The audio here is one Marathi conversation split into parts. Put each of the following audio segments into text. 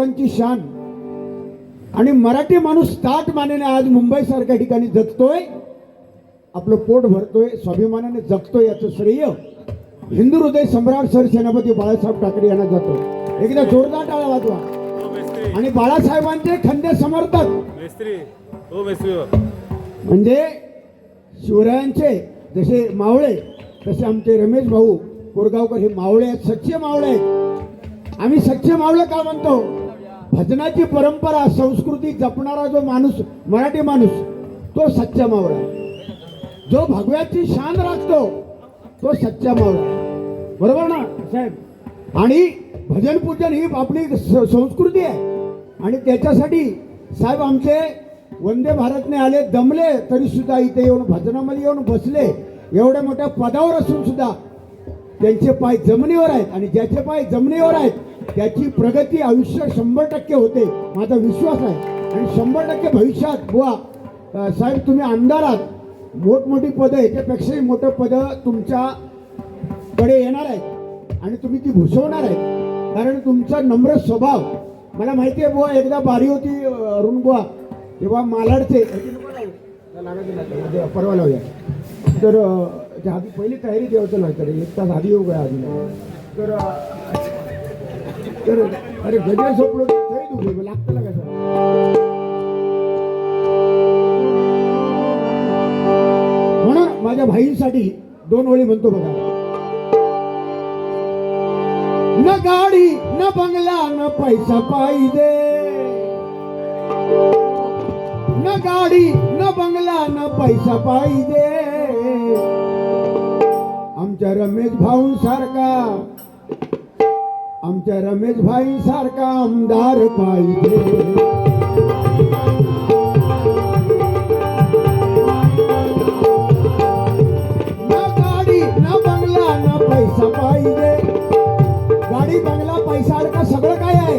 लोकांची शान आणि मराठी माणूस ताट मानेने आज मुंबई सारख्या ठिकाणी जगतोय, आपलं पोट भरतोय, स्वाभिमानाने जगतोय, याचं श्रेय हिंदू हृदय सम्राट सरसेनापती बाळासाहेब ठाकरे यांना जातो. एकदा जोरदार टाळ्या वाजवा. आणि बाळासाहेबांचे खंदे समर्थक म्हणजे शिवरायांचे जसे मावळे तसे आमचे रमेश भाऊ कोरगावकर हे मावळे आहेत, सच्चे मावळे आहेत. आम्ही सच्चे मावळे का म्हणतो? भजनाची परंपरा संस्कृती जपणारा जो माणूस, मराठी माणूस, तो सच्चा मावळा. जो भगव्याची शान राखतो तो सच्चा मावळा. बरोबर ना साहेब? आणि भजन पूजन ही आपली संस्कृती आहे. आणि त्याच्यासाठी साहेब आमचे वंदे भारतने आले, दमले, तरी सुद्धा इथे येऊन भजनामध्ये येऊन बसले. एवढ्या मोठ्या पदावर असून सुद्धा त्यांचे पाय जमिनीवर आहेत. आणि ज्याचे पाय जमिनीवर आहेत त्याची प्रगती आयुष्य 100% होते, माझा विश्वास आहे. आणि 100% भविष्यात बुवा साहेब तुम्ही आमदार आहात, मोठमोठी पदं, याच्यापेक्षाही मोठं पदं तुमच्याकडे येणार आहेत आणि तुम्ही ती भूषवणार आहेत. कारण तुमचा नम्र स्वभाव, मला माहिती आहे बुवा, एकदा बारी होती अरुण बुवा, तेव्हा मालाडचे परवा लावूया, तर आधी पहिली तयारी द्यायचं नाही, तर 1 तास आधी येऊ काय आधी, तर अरे गजर सोपलो तरी दुखले लागतं ना कसं. म्हणून माझ्या भाईंसाठी 2 ओळी म्हणतो बघा. न गाडी न बंगला न पैसा पाहिजे, न गाडी न बंगला न पैसा पाहिजे, आमच्या रमेश भाऊंसारखा, आमच्या रमेश भाई सारखा आमदार पाहिजे. न गाडी न बंगला न पैसा पाहिजे. गाडी बंगला पैसा अडका सगळं काय आहे,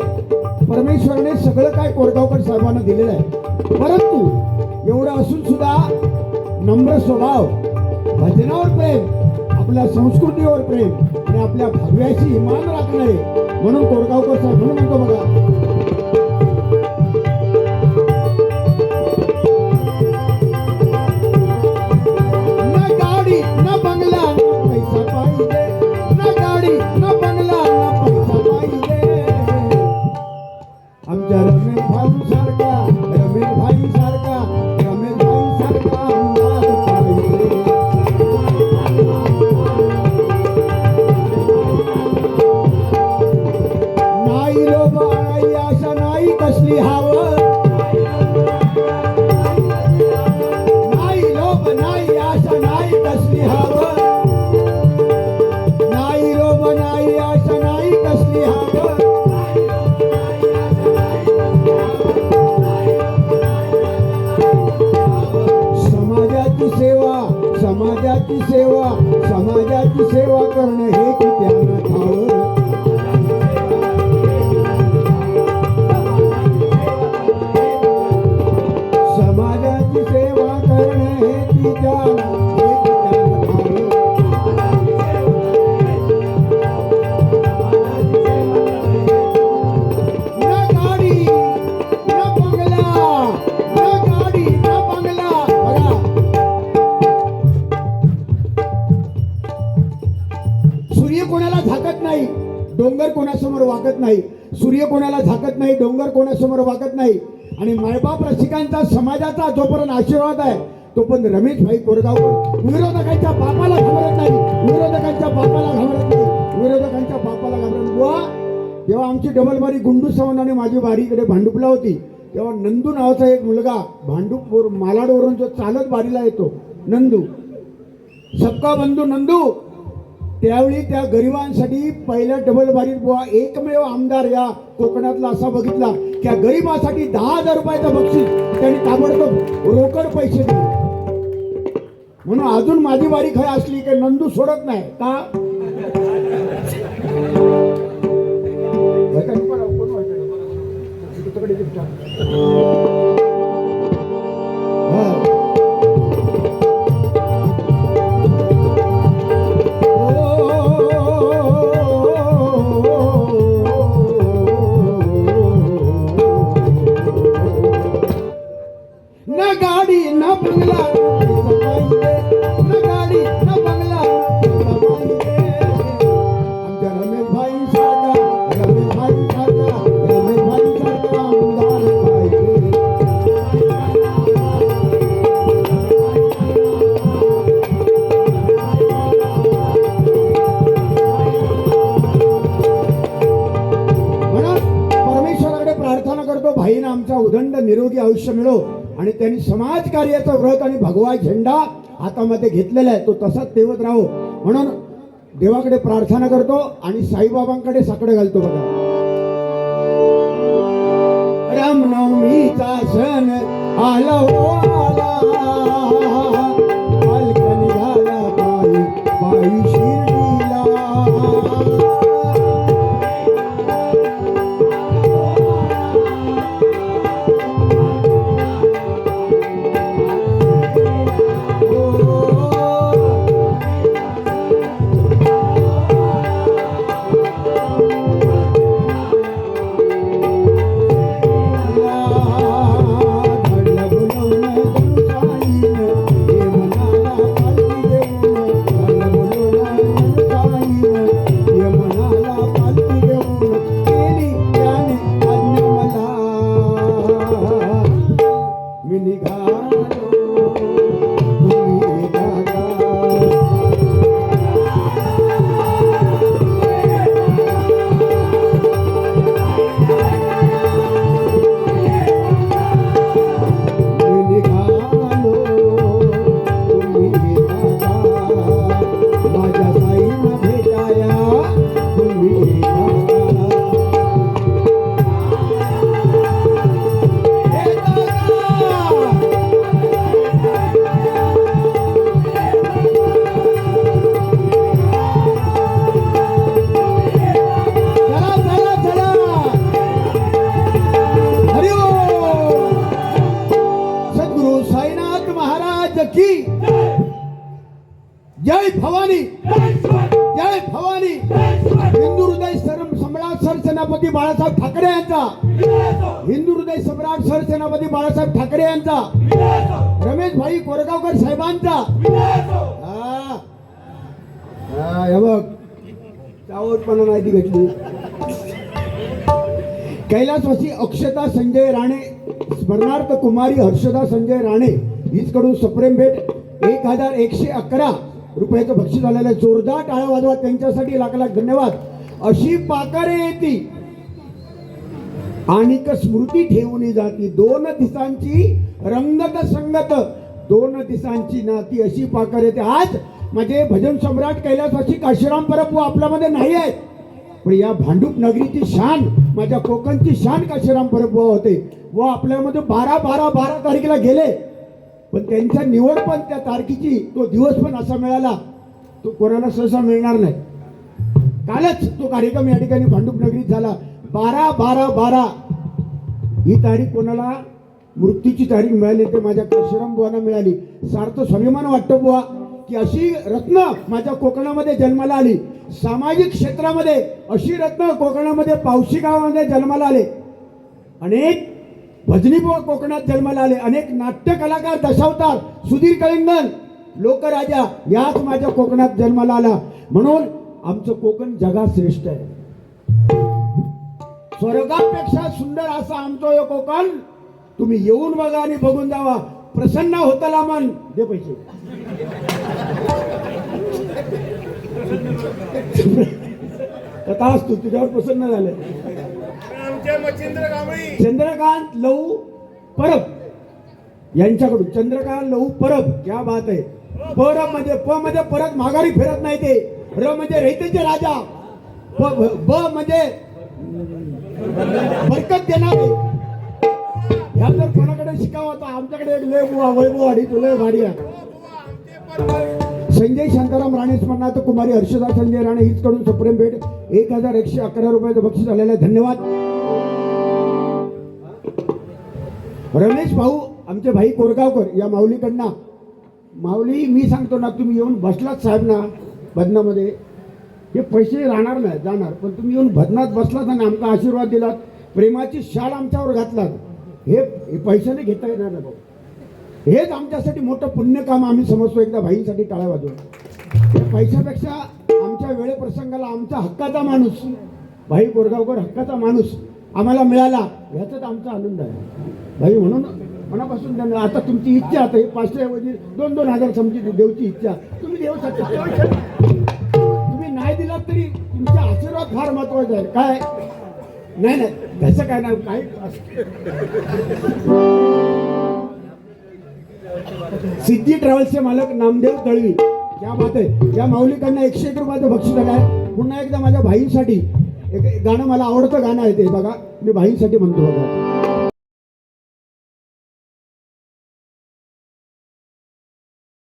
परमेश्वराने सगळं काय कोरगावकर साहेबांना दिलेलं आहे. परंतु एवढं असून सुद्धा नम्र स्वभाव, भजनावर प्रेम, आपल्या संस्कृतीवर प्रेम आणि आपल्या भगव्याशी इमान राखणारे म्हणून कोरगावकर साहेब. म्हणून म्हणतो बघा, न गाडी न बंगला न पैसा पाहिजे, न गाडी न बंगला न पैसा पाहिजे, आमच्या रमेश भाऊ सारखा, रमेश भाई सारखा, रमेश भाई सारखा आमदार पाहिजे. नाही लोभ नाही आशा नाही कसली हावं, नाही लोभ नाही आशा नाही कसली हावं, नाही लोभ नाही आशा नाही कसली हावं, समाजाची सेवा, समाजाची सेवा, समाजाची सेवा करणं हे कित्यानं ठावं, समाजाची सेवा करणं हे कित्यानं ठावं. न गाडी न बंगला, न गाडी न बंगला. बघा, सूर्य कोणाला झाकत नाही, डोंगर कोणासमोर वाकत नाही. सूर्य कोणाला झाकत नाही, डोंगर कोणासमोर वाकत नाही. आणि मायबाप रसिकांचा, समाजाचा जोपर्यंत आशीर्वाद आहे तोपर्यंत रमेश भाई कोरगावकर विरोधकांच्या बापाला घाबरत नाही, विरोधकांच्या बापाला घाबरत नाही, विरोधकांच्या बापाला घाबरत. बुवा जेव्हा आमची डबल बारी गुंडू सावंत आणि माझी बारीकडे भांडुपला होती, तेव्हा नंदू नावाचा एक मुलगा भांडूप मालाडवरून जो चालत बारीला येतो, नंदू, सबका बंधू नंदू, त्यावेळी त्या गरिबांसाठी पहिल्या डबल बारीत बुवा एकमेव आमदार या कोकणातला असा बघितला की त्या गरिबासाठी 10,000 रुपयाचं बक्षीस त्यांनी ताबडतोब रोकड पैसे दिले. म्हणून अजून माझी बारी खरी असली की नंदू सोडत नाही का. निरोगी आयुष्य मिळो आणि त्यांनी समाजकार्याचं व्रत आणि भगवा झेंडा हातामध्ये घेतलेला आहे तो तसाच तेवत राहो म्हणून देवाकडे प्रार्थना करतो आणि साईबाबांकडे साकडं घालतो बघा. रामनवमीचा सण आला हो आला पालखी निघाला पायी पायी शिर्डीला. जय भवानी जय भवानी. हिंदू हृदय सम्राट सरसेनापती बाळासाहेब ठाकरे यांचा हिंदू हृदय सम्राट सरसेनापती बाळासाहेब ठाकरे यांचा रमेश भाई कोरगावकर साहेबांचा हे बघ चावटपणा माहिती घेतली. कैलासवासी अक्षता संजय राणे स्मरणार्थ कुमारी हर्षदा संजय राणे हीचकडून सप्रेम भेट 1111 रुपयाचं बक्षीस आलेलं आहे. जोरदार टाळ्या वाजवा त्यांच्यासाठी लाख लाख धन्यवाद. अशी पाकारे येती आणिक स्मृती ठेवून जाती 2 दिसांची रंगत संगत 2 दिसांची नाती अशी पाकारे येते. आज माझे भजन सम्राट कैलासवासी काशीराम परब आपल्यामध्ये नाही आहेत पण या भांडूप नगरीची शान माझ्या कोकणची शान काशीराम परब होते व आपल्यामध्ये 12 तारखेला गेले पण त्यांचा निवड पण त्या तारखेची तो दिवस पण असा मिळाला तो कोणाला सहसा मिळणार नाही. कालच तो कार्यक्रम या ठिकाणी भांडूप नगरीत झाला. 12/12/12 ही तारीख कोणाला मृत्यूची तारीख मिळाली ते माझ्या काशीराम बुवांना मिळाली. सार्थ स्वाभिमान वाटतो बुवा की अशी रत्न माझ्या कोकणामध्ये जन्माला आली. सामाजिक क्षेत्रामध्ये अशी रत्न कोकणामध्ये पावशी गावामध्ये जन्माला आले. अनेक भजनी बुवा कोकणात जन्माला आले. अनेक नाट्य कलाकार दशावतार सुधीर कळिंगण लोकराजा याच माझ्या कोकणात जन्माला आला. म्हणून आमचं कोकण जगात श्रेष्ठ आहे. स्वर्गापेक्षा सुंदर असं आमचं हे कोकण. तुम्ही येऊन बघा आणि बघून जावा. प्रसन्न होतला मन दे पैसे. कथा असतो तुझ्यावर प्रसन्न झाले. चंद्रकांत लहू परब यांच्याकडून चंद्रकांत लहू परब क्या बात आहे. परब म्हणजे प मध्ये परत माघारी फिरत नाही ते. र म्हणजे रहितेचे राजा. ब म्हणजे बरकत देणारे. ह्या जर कोणाकडे शिकावं तर आमच्याकडे एक लय बुवा वैभवाडी तुले भाडी आहे. संजय शांताराम राणे स्मरणार्थ कुमारी हर्षदा संजय राणे हीचकडून सप्रेम भेट 1111 रुपयाचं बक्षीस आलेलं आहे. धन्यवाद. रमेश भाऊ आमचे भाई कोरगावकर या माऊलीकडनं माऊली मी सांगतो ना तुम्ही येऊन बसलात साहेब ना भजनामध्ये हे पैसे राहणार नाही जाणार पण तुम्ही येऊन भजनात बसलात आणि आमचा आशीर्वाद दिलात प्रेमाची शाल आमच्यावर घातलात हे पैशाने घेता येणार नाही भाऊ. हेच आमच्यासाठी मोठं पुण्य काम आम्ही समजतो. एकदा भाईंसाठी टाळ्या वाजवून पैशापेक्षा आमच्या वेळेप्रसंगाला आमचा हक्काचा माणूस भाई कोरगावकर हक्काचा माणूस आम्हाला मिळाला ह्याचाच आमचा आनंद आहे भाई. म्हणून मनापासून धन्यवाद. आता तुमची इच्छा आता हे 500ऐवजी 2,000 समजी देवची इच्छा तुम्ही देऊ शकता. तुम्ही नाही दिलात तरी तुमचा आशीर्वाद फार महत्वाचा आहे. काय नाही नाही त्याचं काय नाही काय. सिद्धी ट्रॅव्हल्सचे मालक नामदेव तळवी, क्या बात आहे. या माऊलीकडनं 101 रुपयाचं बक्षीस आलं आहे. पुन्हा एकदा माझ्या भाईंसाठी एक गाणं, मला आवडतं गाणं आहे ते बघा, मी भाईंसाठी म्हणतो बघा.